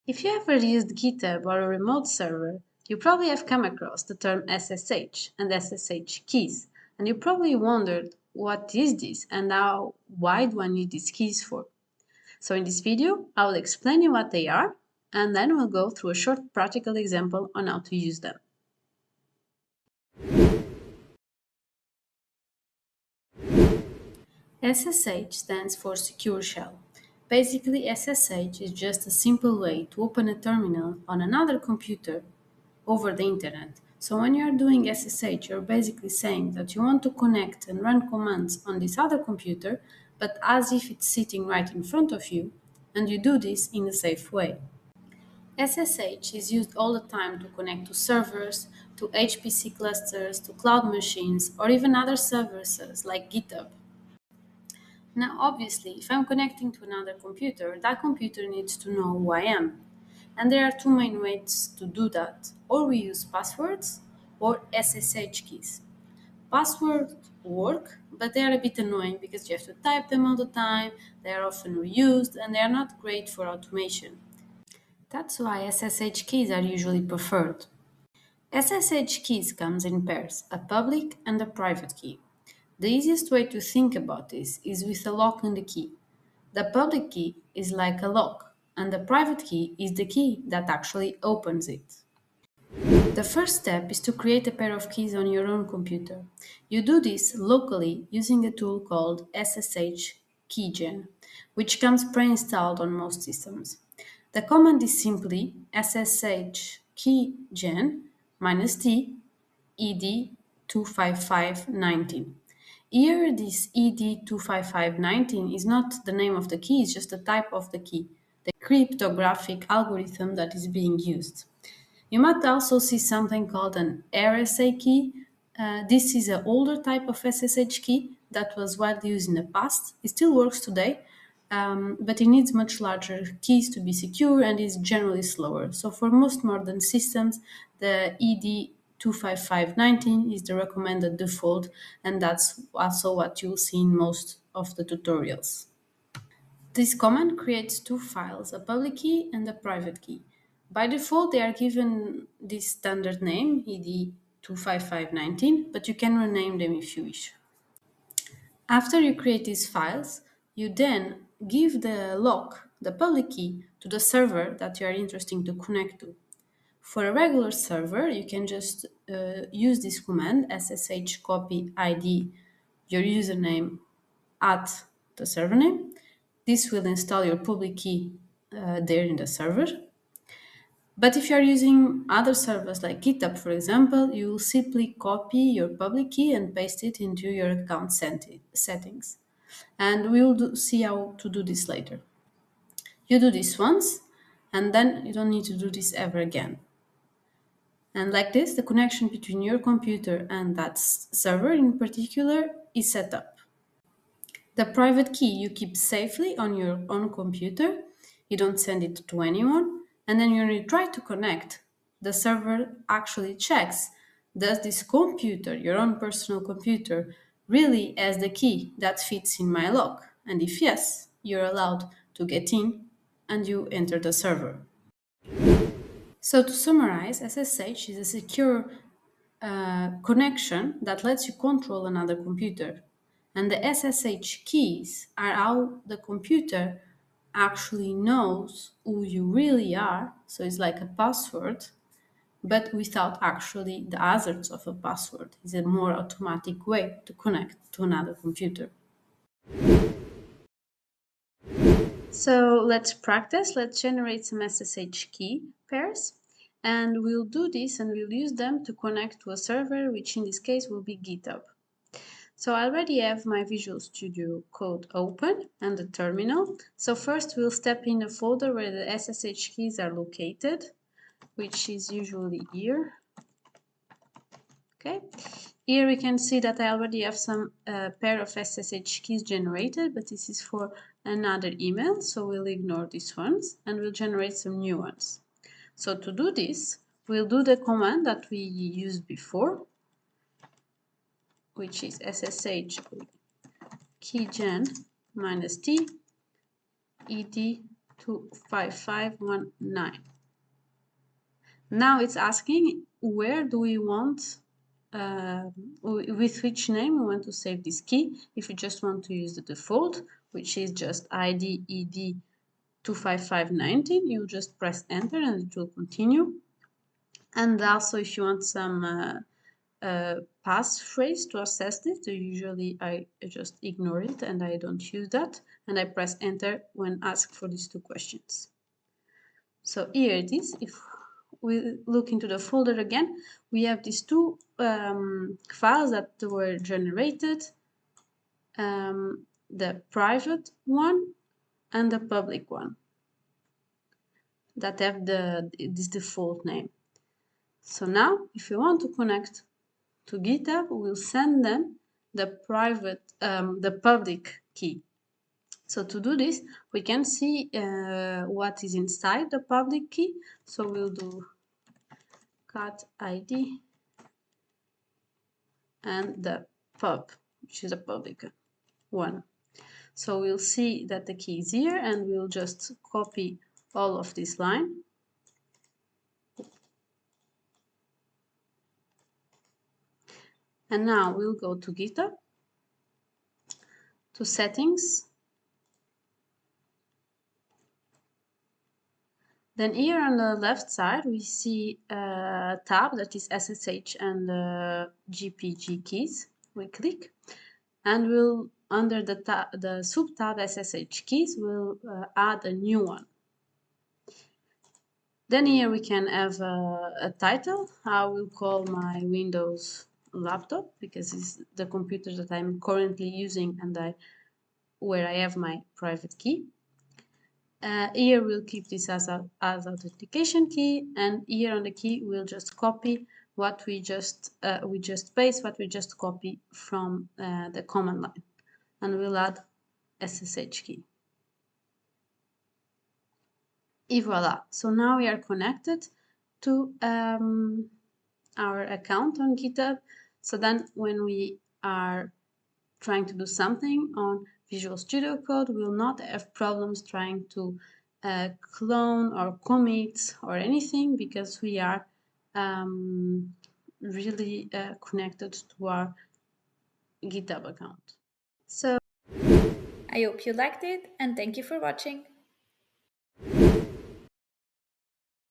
If you ever used GitHub or a remote server, you probably have come across the term SSH and SSH keys, and you probably wondered what is this and why do I need these keys for? So in this video, I will explain you what they are, and then we'll go through a short practical example on how to use them. SSH stands for Secure Shell. Basically, SSH is just a simple way to open a terminal on another computer over the internet. So when you are doing SSH, you're basically saying that you want to connect and run commands on this other computer, but as if it's sitting right in front of you, and you do this in a safe way. SSH is used all the time to connect to servers, to HPC clusters, to cloud machines, or even other services like GitHub. Now, obviously, if I'm connecting to another computer, that computer needs to know who I am. And there are two main ways to do that. Or we use passwords or SSH keys. Passwords work, but they are a bit annoying because you have to type them all the time, they are often reused, and they are not great for automation. That's why SSH keys are usually preferred. SSH keys comes in pairs, a public and a private key. The easiest way to think about this is with a lock and a key. The public key is like a lock, and the private key is the key that actually opens it. The first step is to create a pair of keys on your own computer. You do this locally using a tool called SSH Keygen, which comes pre-installed on most systems. The command is simply SSH Keygen -t ed25519. Here, this ed25519 is not the name of the key, it's just the type of the key, the cryptographic algorithm that is being used. You might also see something called an RSA key. This is an older type of SSH key that was widely used in the past. It still works today, but it needs much larger keys to be secure and is generally slower. So for most modern systems, the ED25519 is the recommended default, and that's also what you'll see in most of the tutorials. This command creates two files, a public key and a private key. By default, they are given this standard name, ed25519, but you can rename them if you wish. After you create these files, you then give the lock, the public key, to the server that you are interested to connect to. For a regular server, you can just use this command, ssh copy id, your username at the server name. This will install your public key there in the server. But if you're using other servers like GitHub, for example, you will simply copy your public key and paste it into your account settings. And we will see how to do this later. You do this once, and then you don't need to do this ever again. And like this, the connection between your computer and that server in particular is set up. The private key you keep safely on your own computer, you don't send it to anyone, and then when you try to connect, the server actually checks, does this computer, your own personal computer, really has the key that fits in my lock? And if yes, you're allowed to get in and you enter the server. So to summarize, SSH is a secure connection that lets you control another computer. And the SSH keys are how the computer actually knows who you really are. So it's like a password, but without actually the hazards of a password. It's a more automatic way to connect to another computer. So let's practice. Let's generate some SSH key pairs. And we'll do this and we'll use them to connect to a server, which in this case will be GitHub. So I already have my Visual Studio Code open and the terminal. So first we'll step in the folder where the SSH keys are located, which is usually here. Okay. Here we can see that I already have some pair of SSH keys generated, but this is for another email, so we'll ignore these ones and we'll generate some new ones. So to do this, we'll do the command that we used before, which is ssh keygen -t ed 25519. Now it's asking where do we want, with which name we want to save this key. If you just want to use the default, which is just ID ED 25519, you just press enter and it will continue. And also if you want some passphrase to access this, usually I just ignore it and I don't use that, and I press enter when asked for these two questions. So here it is. If we look into the folder again, we have these two files that were generated, the private one and the public one, that have this default name. So now if you want to connect to GitHub, we'll send them the private, the public key. So to do this, we can see what is inside the public key. So we'll do cat ID and the pub, which is a public one. So we'll see that the key is here, and we'll just copy all of this line. And now we'll go to GitHub, to settings. Then here on the left side, we see a tab that is SSH and GPG keys. We click, and we'll, under the sub-tab SSH keys, we'll add a new one. Then here we can have a title. I will call my Windows laptop because it's the computer that I'm currently using and where I have my private key. Here we'll keep this as authentication key, and here on the key we'll just copy what we just paste what we just copy from the command line, and we'll add SSH key. Et voila! So now we are connected to our account on GitHub. So then when we are trying to do something on Visual Studio Code, we will not have problems trying to clone or commit or anything, because we are really connected to our GitHub account. So I hope you liked it, and thank you for watching.